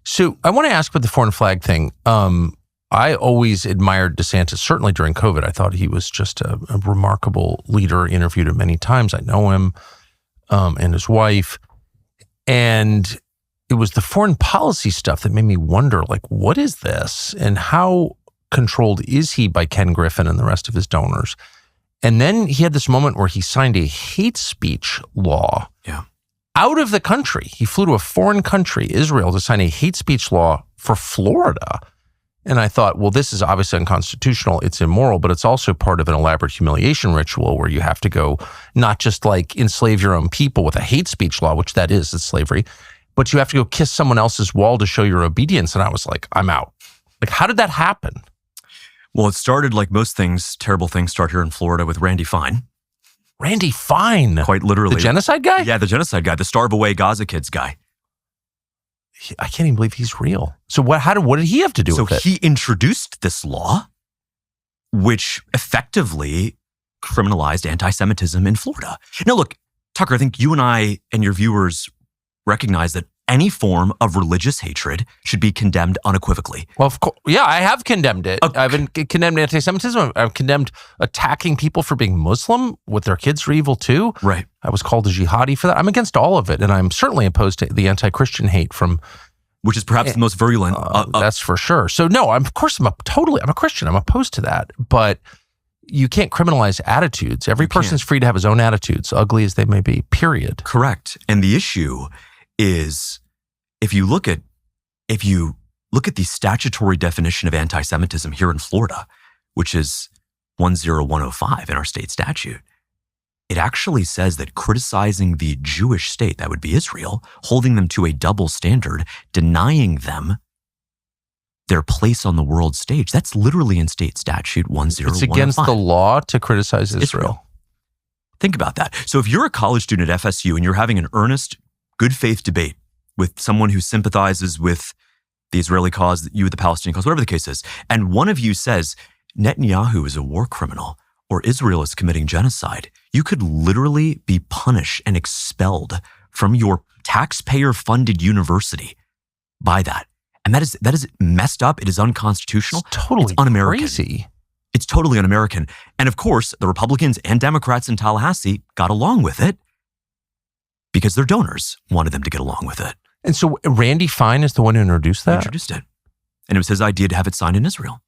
So I want to ask about the foreign flag thing. I always admired DeSantis, certainly during COVID. I thought he was just a remarkable leader, interviewed him many times. I know him and his wife. And it was the foreign policy stuff that made me wonder, like, what is this? And how controlled is he by Ken Griffin and the rest of his donors? And then he had this moment where he signed a hate speech law out of the country. He flew to a foreign country, Israel, to sign a hate speech law for Florida. And I thought, well, this is obviously unconstitutional. It's immoral, but it's also part of an elaborate humiliation ritual where you have to go not just like enslave your own people with a hate speech law, which that is, it's slavery, but you have to go kiss someone else's wall to show your obedience. And I was like, I'm out. Like, how did that happen? Well, it started like most things, terrible things start here in Florida with Randy Fine. Randy Fine? Quite literally. The genocide guy? Yeah, the genocide guy, the starve away Gaza kids guy. I can't even believe he's real. So what did he have to do with it? So he introduced this law, which effectively criminalized anti-Semitism in Florida. Now, look, Tucker, I think you and I and your viewers recognize that any form of religious hatred should be condemned unequivocally. Well, of course, yeah, I have condemned it. I've condemned anti-Semitism. I've condemned attacking people for being Muslim, what their kids are evil too. Right. I was called a jihadi for that. I'm against all of it, and I'm certainly opposed to the anti-Christian hate from, which is perhaps the most virulent. That's for sure. So no, I'm a Christian. I'm opposed to that, but you can't criminalize attitudes. Every person's free to have his own attitudes, ugly as they may be. Period. Correct. And the issue is, if you look at the statutory definition of anti-Semitism here in Florida, which is 10105 in our state statute, it actually says that criticizing the Jewish state, that would be Israel, holding them to a double standard, denying them their place on the world stage, that's literally in state statute 10105. It's against the law to criticize Israel. Think about that. So if you're a college student at FSU and you're having an earnest, good faith debate with someone who sympathizes with the Israeli cause, you with the Palestinian cause, whatever the case is, and one of you says Netanyahu is a war criminal or Israel is committing genocide, you could literally be punished and expelled from your taxpayer-funded university by that. And that is messed up. It is unconstitutional. It's totally un-American. Crazy. It's totally un-American. And of course, the Republicans and Democrats in Tallahassee got along with it because their donors wanted them to get along with it. And so Randy Fine is the one who introduced that? He introduced it. And it was his idea to have it signed in Israel.